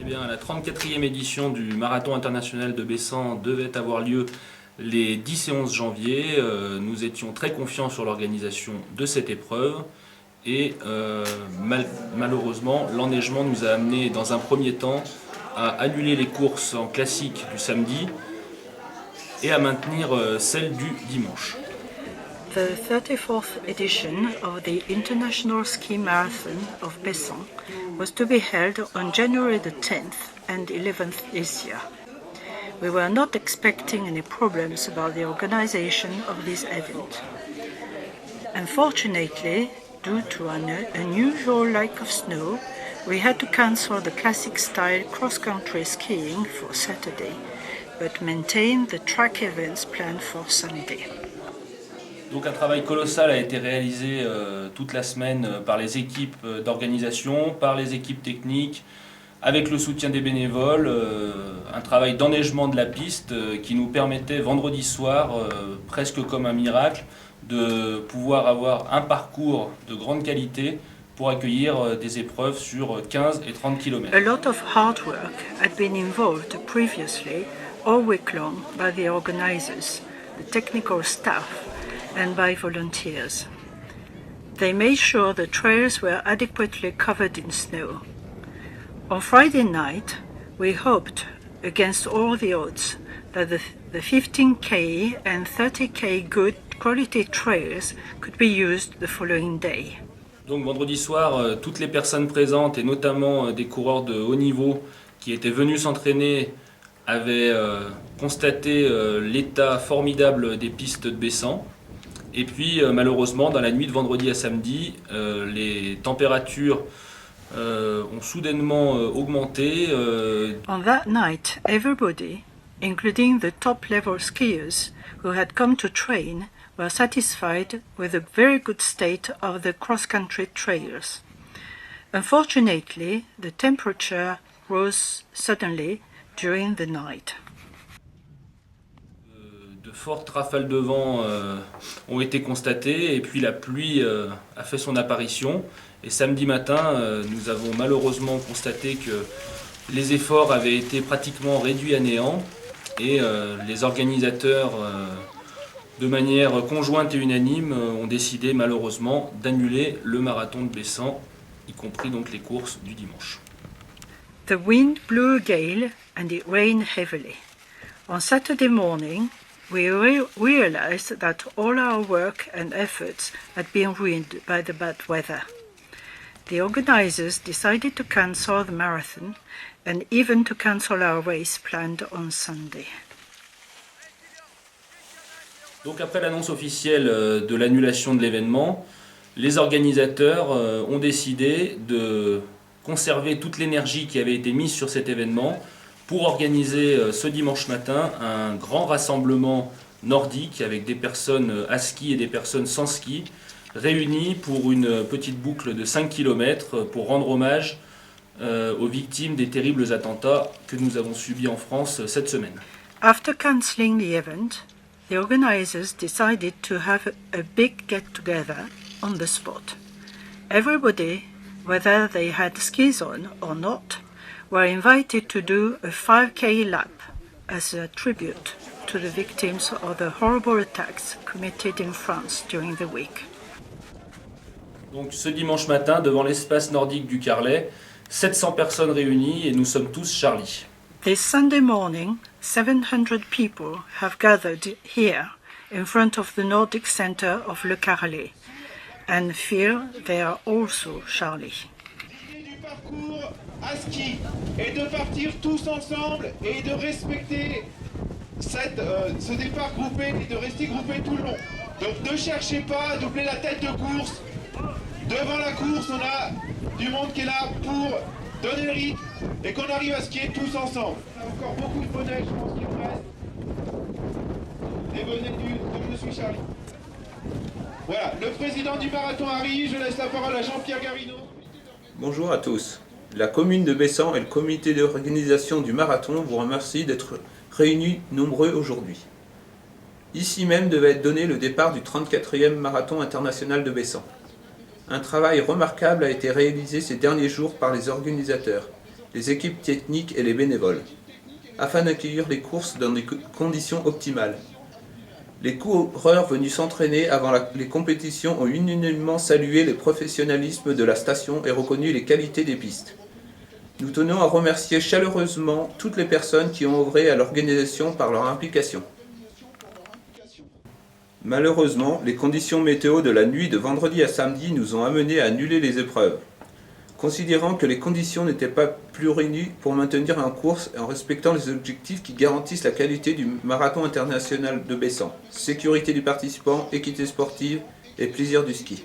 Eh bien, la 34e édition du Marathon international de Bessan devait avoir lieu les 10 et 11 janvier. Nous étions très confiants sur l'organisation de cette épreuve et malheureusement, l'enneigement nous a amené dans un premier temps à annuler les courses en classique du samedi et à maintenir celles du dimanche. The 34th edition of the International Ski Marathon of Bessan was to be held on January the 10th and 11th this year. We were not expecting any problems about the organization of this event. Unfortunately, due to an unusual lack of snow, we had to cancel the classic-style cross-country skiing for Saturday, but maintain the track events planned for Sunday. Donc un travail colossal a été réalisé toute la semaine par les équipes d'organisation, par les équipes techniques, avec le soutien des bénévoles, un travail d'enneigement de la piste qui nous permettait vendredi soir, presque comme un miracle, de pouvoir avoir un parcours de grande qualité pour accueillir des épreuves sur 15 et 30 km. A lot of hard work had been involved previously all week long by the organizers, the technical staff, and by volunteers. They made sure the trails were adequately covered in snow. On Friday night, we hoped, against all the odds, that the 15K and 30K good quality trails could be used the following day. Donc vendredi soir, toutes les personnes présentes, et notamment des coureurs de haut niveau qui étaient venus s'entraîner, avaient constaté l'état formidable des pistes de Bessan. Et puis malheureusement, dans la nuit de vendredi à samedi, les températures ont soudainement augmenté. On that night, everybody, including the top-level skiers who had come to train, were satisfied with the very good state of the cross-country trails. Unfortunately, the temperature rose suddenly during the night. De fortes rafales de vent ont été constatées et puis la pluie a fait son apparition. Et samedi matin, nous avons malheureusement constaté que les efforts avaient été pratiquement réduits à néant et les organisateurs, de manière conjointe et unanime, ont décidé malheureusement d'annuler le marathon de Bessan, y compris donc les courses du dimanche. The wind blew a gale and it rained heavily. On Saturday morning, we realized that all our work and efforts had been ruined by the bad weather. The organizers decided to cancel the marathon and even to cancel our race planned on Sunday. Donc après l'annonce officielle de l'annulation de l'événement, les organisateurs ont décidé de conserver toute l'énergie qui avait été mise sur cet événement pour organiser ce dimanche matin un grand rassemblement nordique avec des personnes à ski et des personnes sans ski, réunies pour une petite boucle de 5 km pour rendre hommage aux victimes des terribles attentats que nous avons subis en France cette semaine. After cancelling the event, the organizers decided to have a big get-together on the spot. Everybody, whether they had skis on or not, were invited to do a 5K lap as a tribute to the victims of the horrible attacks committed in France during the week. Donc ce dimanche matin, devant l'espace nordique du Carlet, 700 personnes réunies et nous sommes tous Charlie. This Sunday morning, 700 people have gathered here in front of the Nordic Center of Le Carlet and feel they are also Charlie. Du parcours à ski et de partir tous ensemble et de respecter ce départ groupé et de rester groupé tout le long. Donc ne cherchez pas à doubler la tête de course. Devant la course, on a du monde qui est là pour donner le rythme et qu'on arrive à skier tous ensemble. On a encore beaucoup de bonnets, je pense qu'il me reste. Des bonnets de Je suis Charlie. Voilà, le président du marathon arrive, je laisse la parole à Jean-Pierre Garino. Bonjour à tous. La commune de Bessan et le comité d'organisation du marathon vous remercient d'être réunis nombreux aujourd'hui. Ici même devait être donné le départ du 34e marathon international de Bessan. Un travail remarquable a été réalisé ces derniers jours par les organisateurs, les équipes techniques et les bénévoles, afin d'accueillir les courses dans des conditions optimales. Les coureurs venus s'entraîner avant les compétitions ont unanimement salué le professionnalisme de la station et reconnu les qualités des pistes. Nous tenons à remercier chaleureusement toutes les personnes qui ont œuvré à l'organisation par leur implication. Malheureusement, les conditions météo de la nuit de vendredi à samedi nous ont amenés à annuler les épreuves. Considérant que les conditions n'étaient pas plus réunies pour maintenir en course et en respectant les objectifs qui garantissent la qualité du marathon international de Bessan, sécurité du participant, équité sportive et plaisir du ski.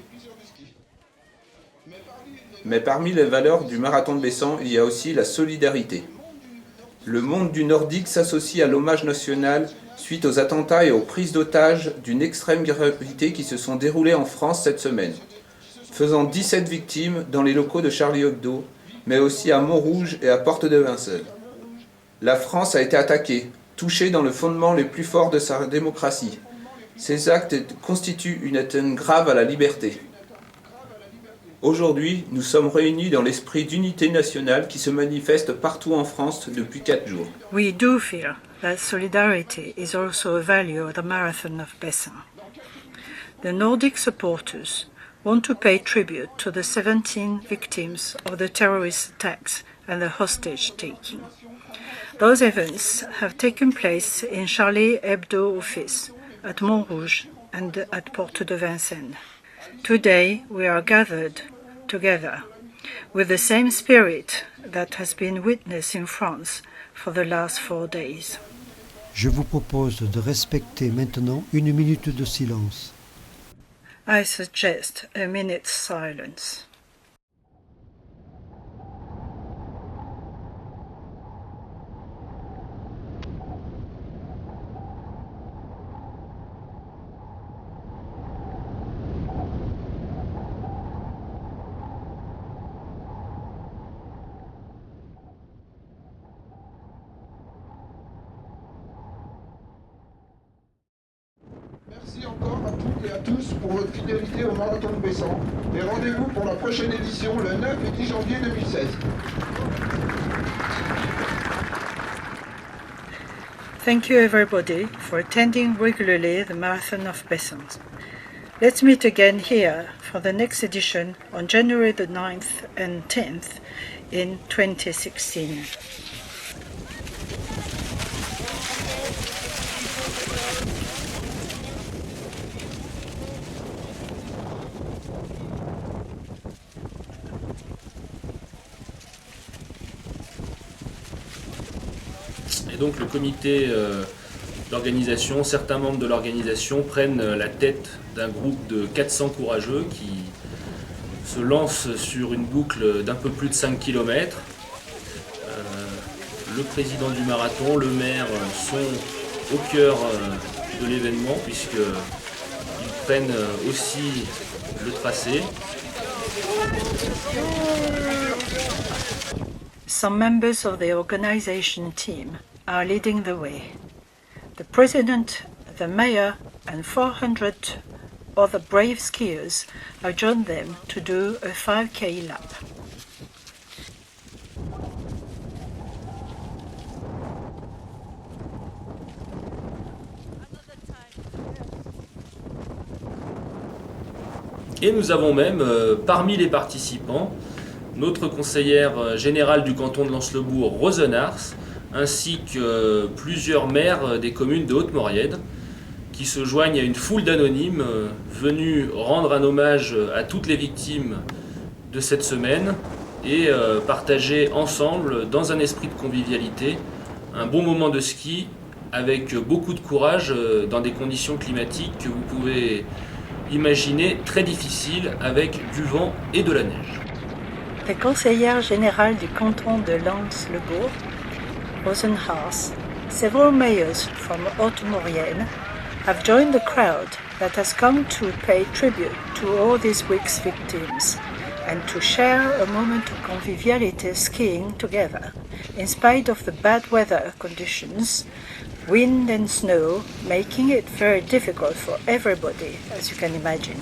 Mais parmi les valeurs du marathon de Bessan, il y a aussi la solidarité. Le monde du nordique s'associe à l'hommage national suite aux attentats et aux prises d'otages d'une extrême gravité qui se sont déroulées en France cette semaine, faisant 17 victimes dans les locaux de Charlie Hebdo, mais aussi à Montrouge et à Porte de Vincennes. La France a été attaquée, touchée dans le fondement les plus forts de sa démocratie. Ces actes constituent une atteinte grave à la liberté. Aujourd'hui, nous sommes réunis dans l'esprit d'unité nationale qui se manifeste partout en France depuis 4 jours. We do feel that solidarity is also a value of the Marathon of Bessan. The Nordic supporters want to pay tribute to the 17 victims of the terrorist attacks and the hostage-taking. Those events have taken place in Charlie Hebdo office, at Montrouge and at Porte de Vincennes. Today we are gathered together with the same spirit that has been witnessed in France for the last 4 days. Je vous propose de respecter maintenant 1 minute de silence. I suggest a minute's silence. Merci encore à toutes et à tous pour votre fidélité au Marathon de Bessan et rendez-vous pour la prochaine édition le 9 et 10 janvier 2016. Thank you everybody for attending regularly the Marathon of Bessan. Let's meet again here for the next edition on January the 9th and 10th in 2016. Et donc le comité d'organisation, certains membres de l'organisation prennent la tête d'un groupe de 400 courageux qui se lancent sur une boucle d'un peu plus de 5 km. Le président du marathon, le maire sont au cœur de l'événement puisqu'ils prennent aussi le tracé. Some members of the organization team are leading the way. The president, the mayor, and 400 other brave skiers have joined them to do a 5K lap. Et nous avons même, parmi les participants, notre conseillère générale du canton de Lens-le-Bourg, Rosenars, ainsi que plusieurs maires des communes de Haute-Maurienne, qui se joignent à une foule d'anonymes venus rendre un hommage à toutes les victimes de cette semaine et partager ensemble, dans un esprit de convivialité, un bon moment de ski avec beaucoup de courage dans des conditions climatiques que vous pouvez imaginer très difficiles avec du vent et de la neige. La conseillère générale du canton de Lens-le-Bourg, Rosenhaus, several mayors from Haute-Maurienne have joined the crowd that has come to pay tribute to all this week's victims and to share a moment of conviviality skiing together, in spite of the bad weather conditions, wind and snow, making it very difficult for everybody, as you can imagine.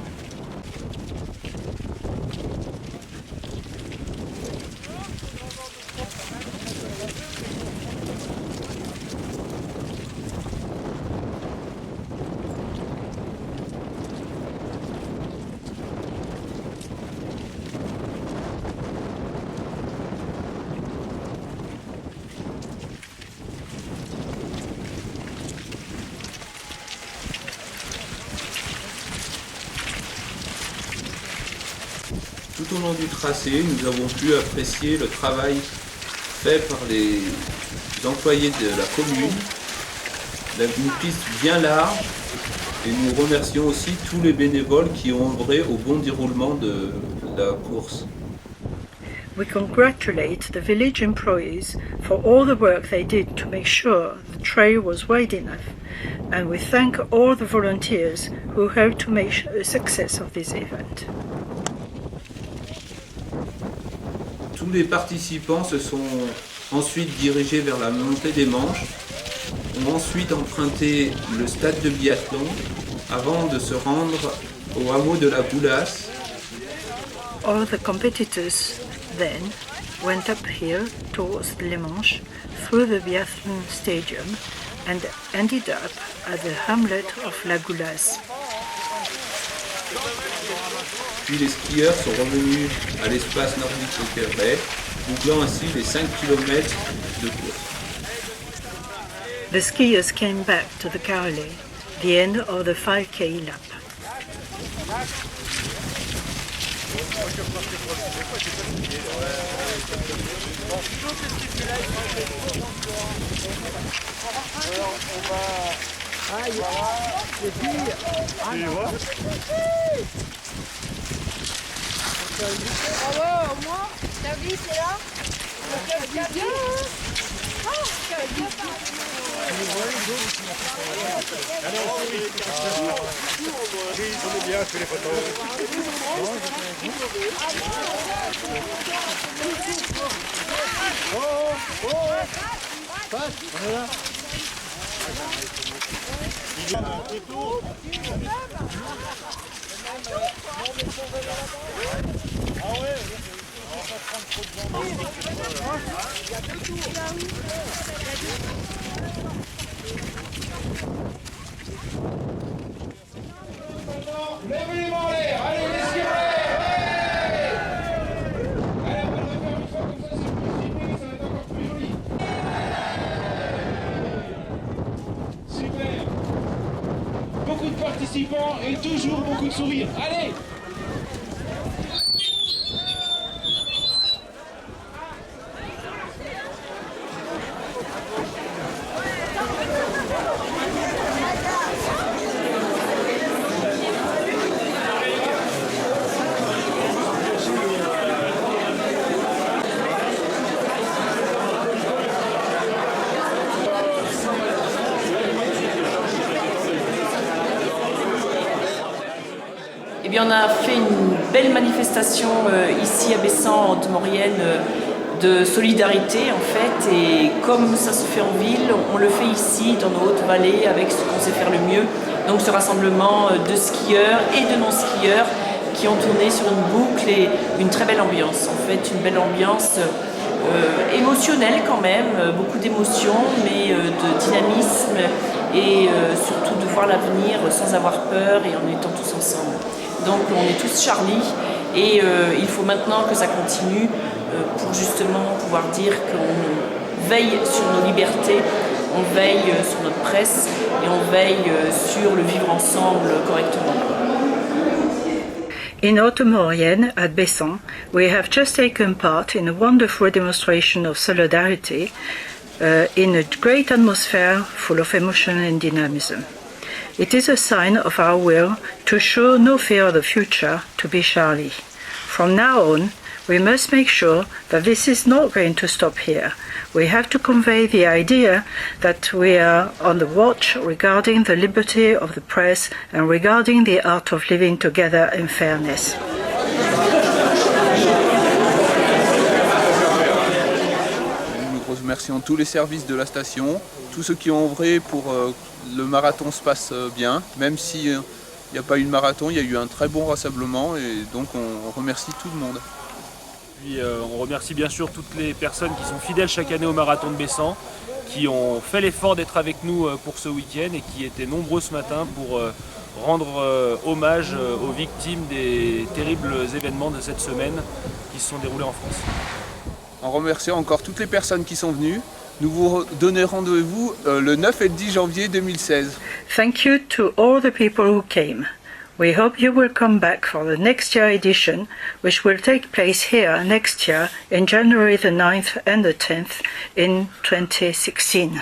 tout au long du tracé, nous avons pu apprécier le travail fait par les employés de la commune, une piste bien large, et nous remercions aussi tous les bénévoles qui ont œuvré au bon déroulement de la course. We congratulate the village employees for all the work they did to make sure the trail was wide enough, and we thank all the volunteers who helped to make a success of this event. Tous les participants se sont ensuite dirigés vers la montée des Manches, ont ensuite emprunté le stade de biathlon avant de se rendre au hameau de la Goulasse. All the competitors then went up here towards Les Manches through the biathlon stadium and ended up at the hamlet of La Goulasse. Puis les skieurs sont revenus à l'espace nordique de Québec, bouclant ainsi les 5 km de course. The skiers came back to the Carrelais, the end of the 5K lap. Bravo, au moins, t'as vu, c'est là. Bien. Levez les mains en l'air, allez les skieurs en l'air, allez, on va le refaire une fois comme ça, c'est plus filmé, ça va être encore plus joli. Super. Beaucoup de participants et toujours beaucoup de sourires. Allez. Eh bien, on a fait une belle manifestation ici à Bessan, en Haute-Maurienne, de solidarité en fait. Et comme ça se fait en ville, on le fait ici dans nos hautes vallées avec ce qu'on sait faire le mieux. Donc ce rassemblement de skieurs et de non-skieurs qui ont tourné sur une boucle et une très belle ambiance. En fait, une belle ambiance émotionnelle quand même, beaucoup d'émotions, mais de dynamisme et surtout de voir l'avenir sans avoir peur et en étant tous ensemble. Donc on est tous Charlie et il faut maintenant que ça continue pour justement pouvoir dire qu'on veille sur nos libertés, on veille sur notre presse et on veille sur le vivre ensemble correctement. In Haute-Maurienne, at Bessan, we have just taken part in a wonderful demonstration of solidarity in a great atmosphere full of emotion and dynamism. It is a sign of our will to show no fear of the future, to be Charlie. From now on, we must make sure that this is not going to stop here. We have to convey the idea that we are on the watch regarding the liberty of the press and regarding the art of living together in fairness. Nous remercions tous les services de la station, tous ceux qui ont œuvré pour que le marathon se passe bien, même s'il n'y a pas eu de marathon, il y a eu un très bon rassemblement et donc on remercie tout le monde. Puis, on remercie bien sûr toutes les personnes qui sont fidèles chaque année au marathon de Bessan, qui ont fait l'effort d'être avec nous pour ce week-end et qui étaient nombreux ce matin pour rendre hommage aux victimes des terribles événements de cette semaine qui se sont déroulés en France. En remerciant encore toutes les personnes qui sont venues, nous vous donnons rendez-vous le 9 et le 10 janvier 2016. Thank you to all the people who came. We hope you will come back for the next year edition, which will take place here next year in January the 9th and the 10th in 2016.